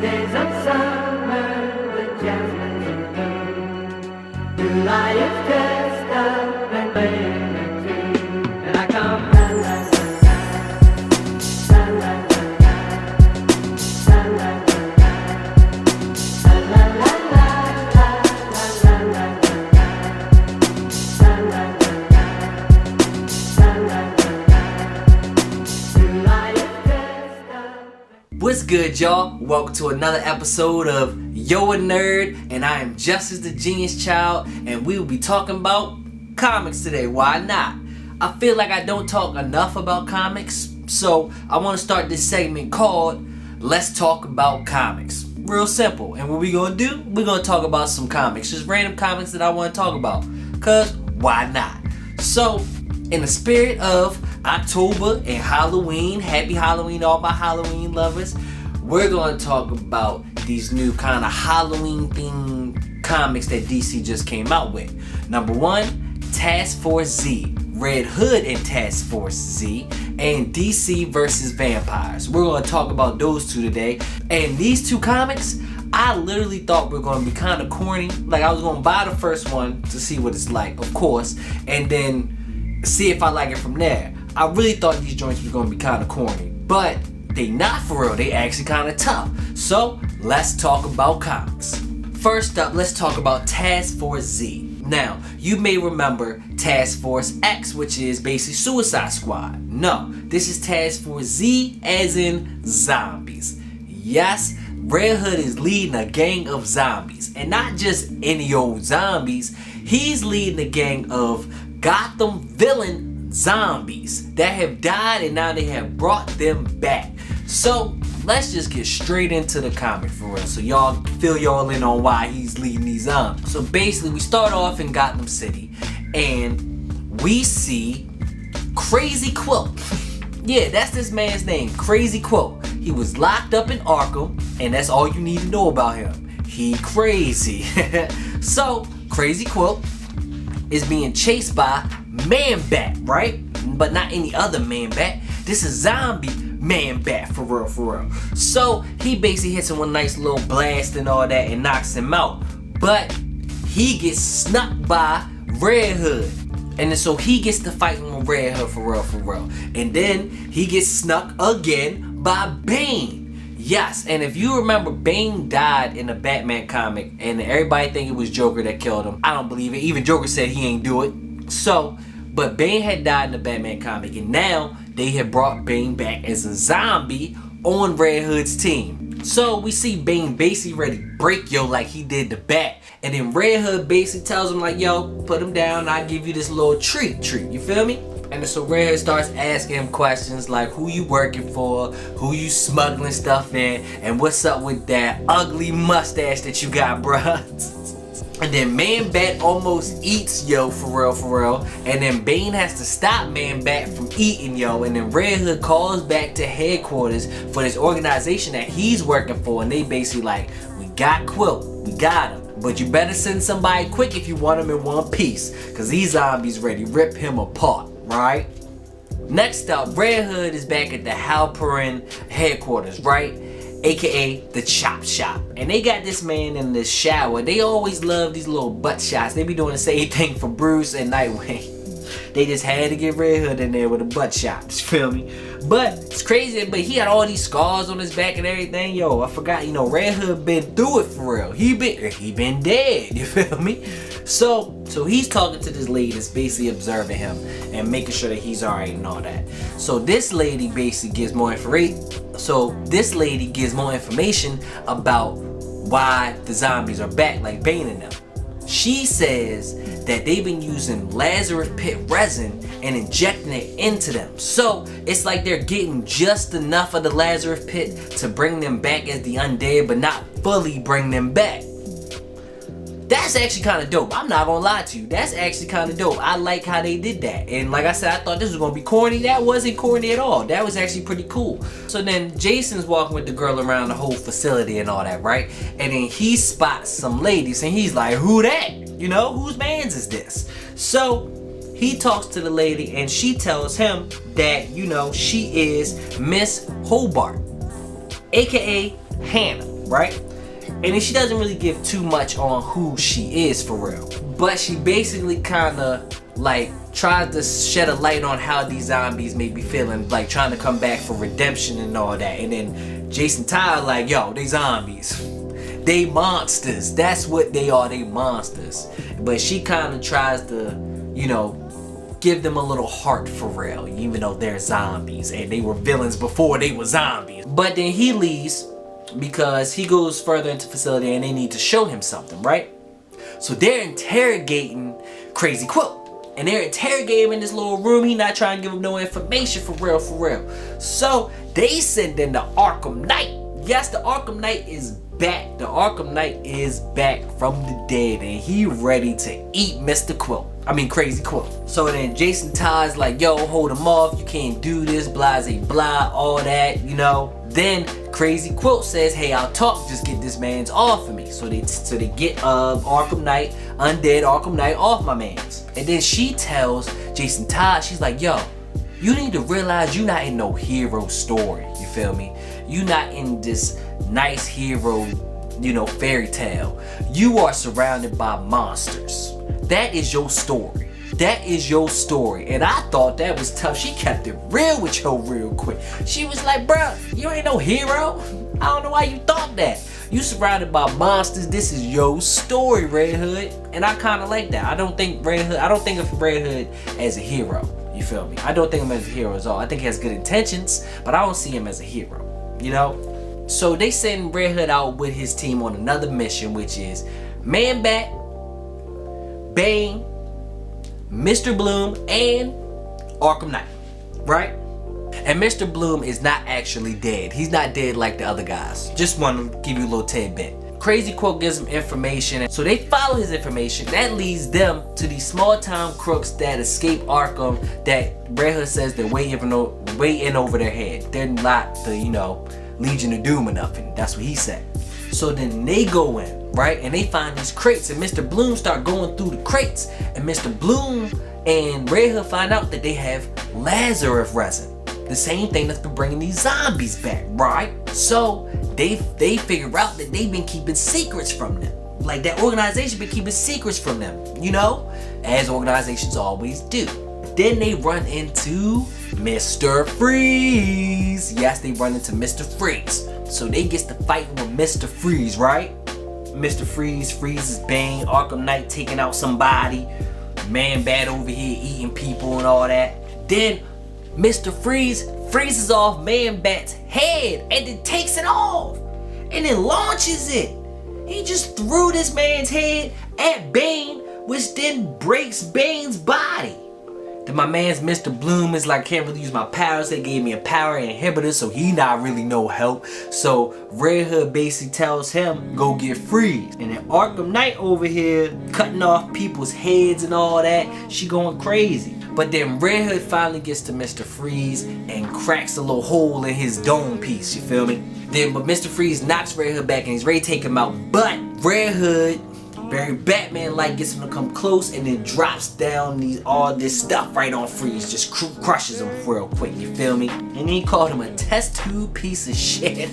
days of summer with jasmine in bloom. July is dressed up and playing a tune, and I come la la la la la la la la la What's good, y'all? Welcome to another episode of Yo a Nerd, and I am Justice the Genius Child, and we will be talking about comics today. Why not? I feel like I don't talk enough about comics, so I want to start this segment called Let's Talk About Comics. Real simple, and what we gonna do? We're gonna talk about some comics, just random comics that I want to talk about, cause why not? So, in the spirit of October and Halloween, happy Halloween all my Halloween lovers, we're going to talk about these new kind of Halloween themed comics that DC just came out with. Number one, Task Force Z, Red Hood and Task Force Z, and DC versus Vampires. We're going to talk about those two today. And these two comics, I literally thought we were going to be kind of corny. Like, I was going to buy the first one to see what it's like, of course, and then see if I like it from there. I really thought these joints were going to be kind of corny, but they not for real. They actually kind of tough. So let's talk about comics. First up, let's talk about Task Force Z. Now, you may remember Task Force X, which is basically Suicide Squad. No, this is Task Force Z as in zombies. Yes, Red Hood is leading a gang of zombies, and not just any old zombies. He's leading a gang of Gotham villain zombies that have died, and now they have brought them back. So let's just get straight into the comic for real, so y'all fill y'all in on why he's leading these zombies. So basically, we start off in Gotham City, and we see Crazy Quilt. Yeah, that's this man's name, Crazy Quilt. He was locked up in Arkham, and that's all you need to know about him. He crazy. So Crazy Quilt is being chased by Man-Bat, right? But not any other Man-Bat. This is zombie Man-Bat, for real. So he basically hits him with a nice little blast and all that and knocks him out. But he gets snuck by Red Hood. And then so he gets to fight with Red Hood for real. And then he gets snuck again by Bane. Yes, and if you remember, Bane died in a Batman comic, and everybody think it was Joker that killed him. I don't believe it. Even Joker said he ain't do it. So, but Bane had died in the Batman comic, and now they have brought Bane back as a zombie on Red Hood's team. So we see Bane basically ready to break yo like he did the Bat, and then Red Hood basically tells him like, yo, put him down, I'll give you this little treat, you feel me? And so Red Hood starts asking him questions like who you working for, who you smuggling stuff in, and what's up with that ugly mustache that you got, bruh. And then Man-Bat almost eats yo for real. And then Bane has to stop Man-Bat from eating yo. And then Red Hood calls back to headquarters for this organization that he's working for. And they basically like, we got Quilt, we got him. But you better send somebody quick if you want him in one piece, cause these zombies ready to rip him apart, right? Next up, Red Hood is back at the Halperin headquarters, right? AKA the Chop Shop. And they got this man in the shower. They always love these little butt shots. They be doing the same thing for Bruce and Nightwing. They just had to get Red Hood in there with a butt shot, you feel me? But it's crazy, but he had all these scars on his back and everything. Yo, I forgot, Red Hood been through it for real. He been dead, you feel me? So he's talking to this lady that's basically observing him and making sure that he's alright and all that. So this lady basically gives more information. About why the zombies are back, like Bane and them. She says that they've been using Lazarus Pit resin and injecting it into them. So it's like they're getting just enough of the Lazarus Pit to bring them back as the undead, but not fully bring them back. That's actually kind of dope. I'm not gonna lie to you. That's actually kind of dope. I like how they did that. And like I said, I thought this was gonna be corny. That wasn't corny at all. That was actually pretty cool. So then Jason's walking with the girl around the whole facility and all that, right? And then he spots some ladies and he's like, who that? Whose man's is this? So he talks to the lady and she tells him that, she is Miss Hobart, aka Hannah. right? And then she doesn't really give too much on who she is for real. But she basically kind of like tries to shed a light on how these zombies may be feeling, like trying to come back for redemption and all that. And then Jason Todd like, yo, they zombies. They monsters. That's what they are. They monsters. But she kind of tries to, you know, give them a little heart for real, even though they're zombies and they were villains before they were zombies. But then he leaves because he goes further into the facility and they need to show him something, right? So they're interrogating Crazy Quilt. And they're interrogating him in this little room. He not trying to give him no information for real, for real. So they send in the Arkham Knight. Yes, the Arkham Knight is back. The Arkham Knight is back from the dead and he ready to eat Mr. Quilt. I mean Crazy Quilt. So then Jason Todd's like, yo, hold him off. You can't do this, blah, blah, all that, you know. Then Crazy Quilt says, hey, I'll talk. Just get this man's off of me. So they get Arkham Knight, undead Arkham Knight off my man's. And then she tells Jason Todd, she's like, yo, you need to realize you're not in no hero story. You feel me? You're not in this nice hero, you know, fairy tale. You are surrounded by monsters. That is your story. That is your story. And I thought that was tough. She kept it real with you real quick. She was like, bruh, you ain't no hero. I don't know why you thought that. You surrounded by monsters. This is your story, Red Hood. And I kind of like that. I don't think of Red Hood as a hero. You feel me? I don't think of him as a hero at all. I think he has good intentions, but I don't see him as a hero. You know? So they send Red Hood out with his team on another mission, which is Man-Bat, Bane, Mr. Bloom, and Arkham Knight, right? And Mr. Bloom is not actually dead. He's not dead like the other guys. Just want to give you a little tidbit. Crazy Quilt gives them information, so they follow his information. That leads them to these small-time crooks that escape Arkham that Red Hood says they're way in over their head. They're not the, you know, Legion of Doom or nothing. That's what he said. So then they go in, right? And they find these crates and Mr. Bloom start going through the crates. And Mr. Bloom and Red Hood find out that they have Lazarus resin. The same thing that's been bringing these zombies back, right? So they figure out that they've been keeping secrets from them. Like that organization been keeping secrets from them, you know? As organizations always do. Then they run into Mr. Freeze. Yes, they run into Mr. Freeze. So they get to fighting with Mr. Freeze, right? Mr. Freeze freezes Bane, Arkham Knight taking out somebody, Man-Bat over here eating people and all that. Then Mr. Freeze freezes off Man-Bat's head and then takes it off and then launches it. He just threw this man's head at Bane, which then breaks Bane's body. Then my man's Mr. Bloom is like, can't really use my powers. They gave me a power inhibitor, so he not really no help. So Red Hood basically tells him, go get Freeze. And then Arkham Knight over here cutting off people's heads and all that. She going crazy. But then Red Hood finally gets to Mr. Freeze and cracks a little hole in his dome piece, you feel me? But Mr. Freeze knocks Red Hood back and he's ready to take him out. But Red Hood, very Batman-like, gets him to come close and then drops down all this stuff right on Freeze. Just crushes him real quick, you feel me? And he called him a test tube piece of shit.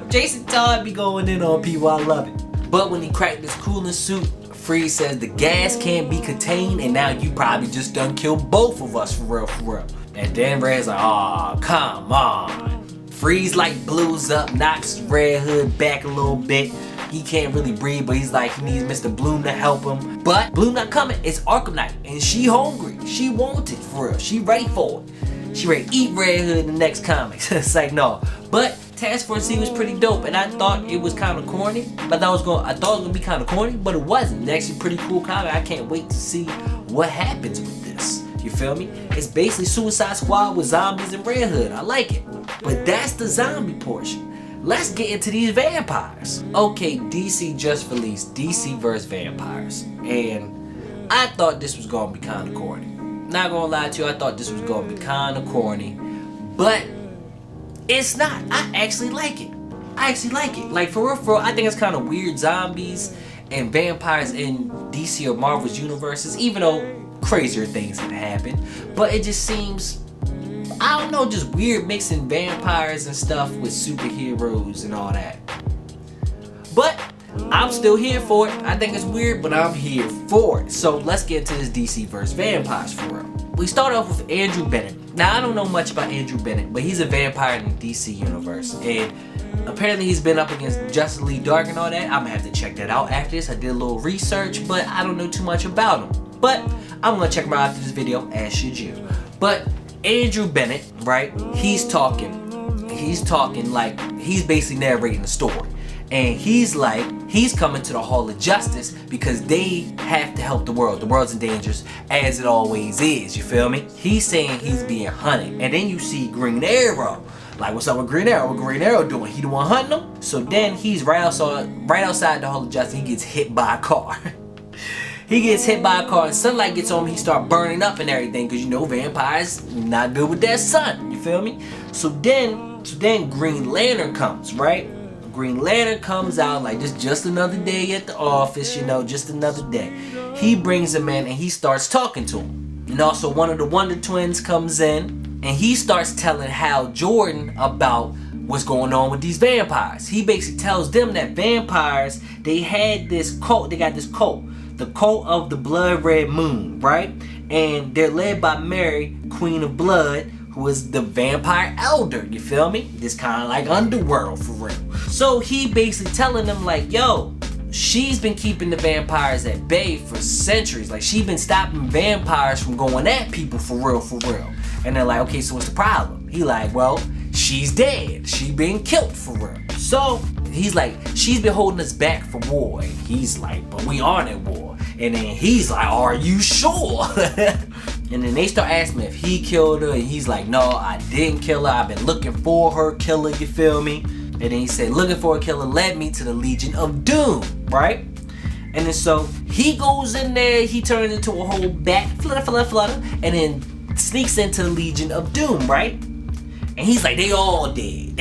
Jason Todd be going in on people, I love it. But when he cracked his cooling suit, Freeze says the gas can't be contained and now you probably just done killed both of us for real, for real. And then Red's like, aw, come on. Freeze like blows up, knocks Red Hood back a little bit. He can't really breathe, but he's like, he needs Mr. Bloom to help him. But Bloom not coming, it's Arkham Knight. And she hungry, she wants it for real. She ready for it. She ready to eat Red Hood in the next comics. It's like, no. But Task Force C was pretty dope, and I thought it was kind of corny. I thought it was gonna be kind of corny, but it wasn't. It's actually a pretty cool comic. I can't wait to see what happens with this. You feel me? It's basically Suicide Squad with zombies and Red Hood. I like it. But that's the zombie portion. Let's get into these vampires. Okay, DC just released DC vs. Vampires, and I thought this was gonna be kind of corny. Not gonna lie to you, I thought this was gonna be kind of corny, but it's not. I actually like it. Like for real, I think it's kind of weird zombies and vampires in DC or Marvel's universes, even though crazier things have happened. But it just seems I don't know, just weird mixing vampires and stuff with superheroes and all that. But I'm still here for it. I think it's weird, but I'm here for it. So let's get into this DC vs. Vampires for real. We start off with Andrew Bennett. Now I don't know much about Andrew Bennett, but he's a vampire in the DC universe. And apparently he's been up against Justice League Dark and all that. I'm gonna have to check that out after this. I did a little research, but I don't know too much about him. But I'm gonna check him out after this video, as should you. But Andrew Bennett, right? He's talking like he's basically narrating the story. And he's coming to the Hall of Justice because they have to help the world. The world's in danger, as it always is, you feel me? He's saying he's being hunted. And then you see Green Arrow. Like, what's up with Green Arrow? What Green Arrow doing? He the one hunting him? So then he's right outside the Hall of Justice. He gets hit by a car. He gets hit by a car and sunlight gets on him. He start burning up and everything because, you know, vampires not good with that sun. You feel me? So then Green Lantern comes, right? Green Lantern comes out like just another day at the office, you know, just another day. He brings him in and he starts talking to him. And also one of the Wonder Twins comes in and he starts telling Hal Jordan about what's going on with these vampires. He basically tells them that vampires, they had this cult, they got this cult, the cult of the Blood Red Moon, right? And they're led by Mary, Queen of Blood, who is the vampire elder, you feel me? This kind of like underworld for real. So he basically telling them like, yo, she's been keeping the vampires at bay for centuries. Like, she's been stopping vampires from going at people for real, for real. And they're like, okay, so what's the problem? He like, well, she's dead. She been killed for real. So he's like, she's been holding us back for war. And he's like, but we aren't at war. And then he's like, are you sure? And then they start asking me if he killed her. And he's like, no, I didn't kill her. I've been looking for her killer, you feel me? And then he said, looking for a killer led me to the Legion of Doom, right? And then so he goes in there, he turns into a whole bat, flutter, and then sneaks into the Legion of Doom, right? And he's like, they all dead,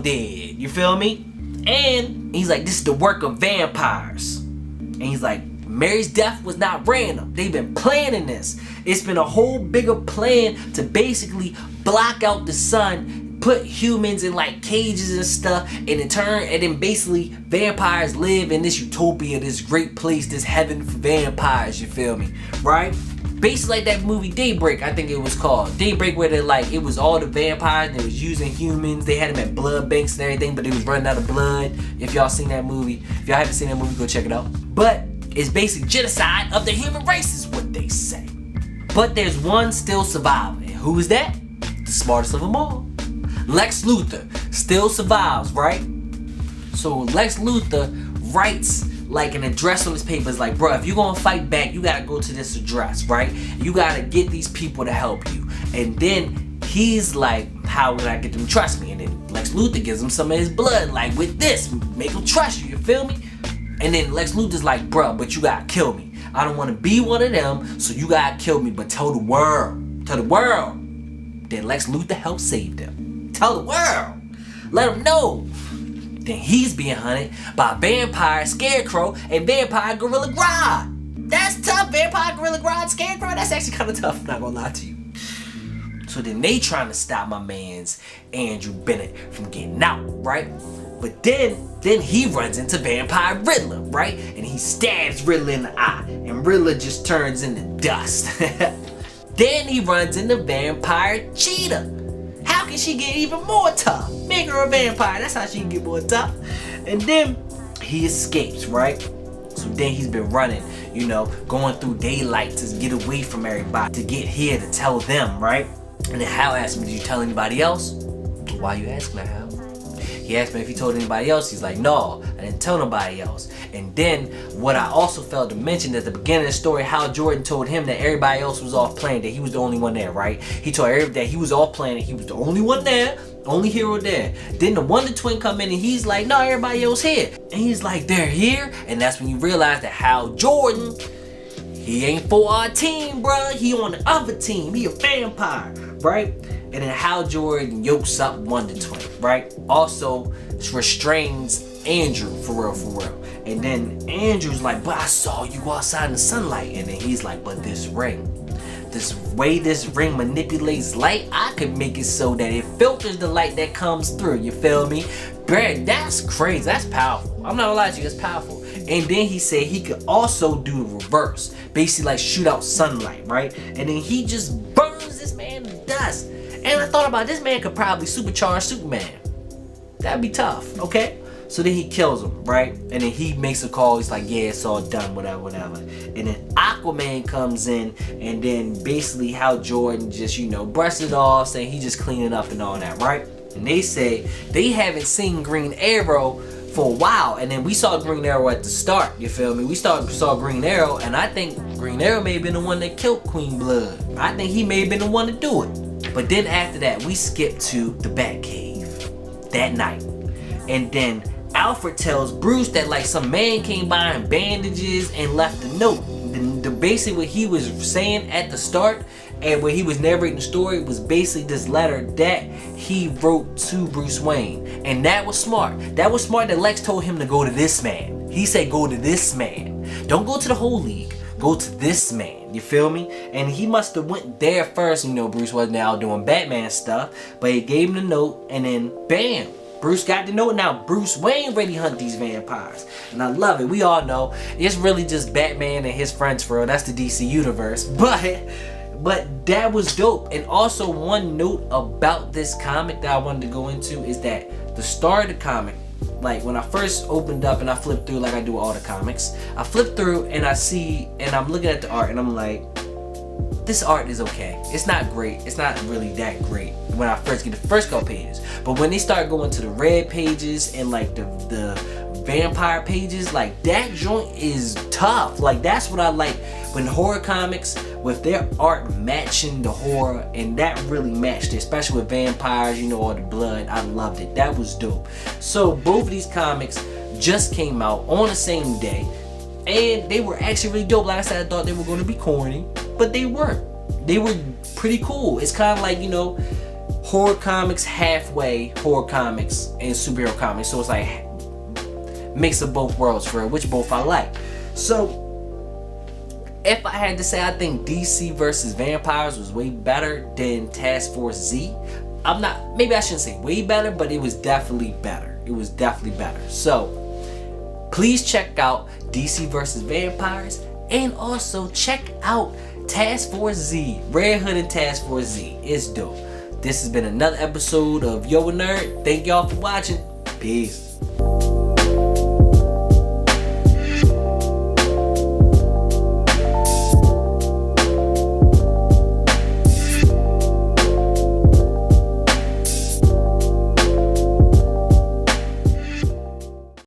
you feel me? And he's like, this is the work of vampires. And he's like, Mary's death was not random. They've been planning this. It's been a whole bigger plan to basically block out the sun, put humans in like cages and stuff, and then basically vampires live in this utopia, this great place, this heaven for vampires, you feel me? Right? Basically like that movie Daybreak, I think it was called. Daybreak, where they like, it was all the vampires and they was using humans. They had them at blood banks and everything, but they was running out of blood. If y'all seen that movie, if y'all haven't seen that movie, go check it out. But it's basically genocide of the human race is what they say. But there's one still surviving. And who is that? The smartest of them all. Lex Luthor still survives, right? So Lex Luthor writes like an address on his papers like, bro, if you're gonna fight back, you gotta go to this address, right? You gotta get these people to help you. And then he's like, how would I get them to trust me? And then Lex Luthor gives him some of his blood, like, with this, make them trust you feel me? And then Lex Luthor's like, bro, but you gotta kill me. I don't wanna be one of them, so you gotta kill me, but tell the world. Then Lex Luthor helps save them. Tell the world. Let them know. Then he's being hunted by Vampire Scarecrow and Vampire Gorilla Grodd. That's tough, Vampire Gorilla Grodd, Scarecrow. That's actually kind of tough, not gonna lie to you. So then they trying to stop my man's Andrew Bennett from getting out, right? But then he runs into Vampire Riddler, right? And he stabs Riddler in the eye, and Riddler just turns into dust. Then he runs into Vampire Cheetah. How can she get even more tough? Make her a vampire, that's how she can get more tough. And then he escapes, right? So then he's been running, you know, going through daylight to get away from everybody, to get here to tell them, right? And then Hal asked me, did you tell anybody else? Why you asking that, Hal? He asked me if he told anybody else. He's like, no, I didn't tell nobody else. And then what I also failed to mention at the beginning of the story, Hal Jordan told him that everybody else was off planet, that he was the only one there, right? He told everybody that he was off planet, he was the only one there, only hero there. Then the Wonder Twin come in and he's like, no, everybody else here. And he's like, they're here? And that's when you realize that Hal Jordan, he ain't for our team, bruh. He on the other team. He a vampire, right? And then Hal Jordan yokes up Wonder Twin, right? Also restrains Andrew, for real. And then Andrew's like, but I saw you outside in the sunlight. And then he's like, but this ring this way this ring manipulates light, I could make it so that it filters the light that comes through. You feel me? Bruh, that's crazy. That's powerful. I'm not gonna lie to you, that's powerful. And then he said he could also do the reverse. Basically like shoot out sunlight, right? And then he just burns this man to dust. And I thought about this man could probably supercharge Superman. That'd be tough, okay? So then he kills him, right? And then he makes a call. He's like, yeah, it's all done, whatever, whatever. And then Aquaman comes in, and then basically Hal Jordan just, brushes it off, saying he just cleaning up and all that, right? And they say they haven't seen Green Arrow for a while. And then we saw Green Arrow at the start, you feel me? We saw Green Arrow, and I think Green Arrow may have been the one that killed Queen Blood. I think he may have been the one to do it. But then after that, we skip to the Batcave that night. And then Alfred tells Bruce that like some man came by in bandages and left a note. Basically what he was saying at the start and when he was narrating the story was basically this letter that he wrote to Bruce Wayne. And that was smart. That was smart that Lex told him to go to this man. He said go to this man. Don't go to the whole league. Go to this man. You feel me? And he must have went there first. Bruce wasn't out doing Batman stuff. But he gave him the note and then bam. Bruce got to know it. Now Bruce Wayne ready to hunt these vampires. And I love it. We all know it's really just Batman and his friends for real. That's the DC universe. But that was dope. And also one note about this comic that I wanted to go into is that the start of the comic, like when I first opened up and I flipped through like I do all the comics, I flipped through and I see and I'm looking at the art and I'm like, this art is okay. It's not great. It's not really that great when I first get the first couple pages. But when they start going to the red pages and like the vampire pages, like that joint is tough. Like that's what I like when horror comics with their art matching the horror, and that really matched it, especially with vampires, all the blood. I loved it. That was dope. So both of these comics just came out on the same day, and they were actually really dope. Like I said, I thought they were going to be corny, but they weren't. They were pretty cool. It's kind of like, horror comics halfway, horror comics and superhero comics. So it's like mix of both worlds for it, which both I like. So if I had to say, I think DC versus Vampires was way better than Task Force Z. Maybe I shouldn't say way better, but it was definitely better. It was definitely better. So please check out DC versus Vampires, and also check out Task Force Z, Red Hood and Task Force Z. It's dope. This has been another episode of Yo a Nerd. Thank y'all for watching. Peace.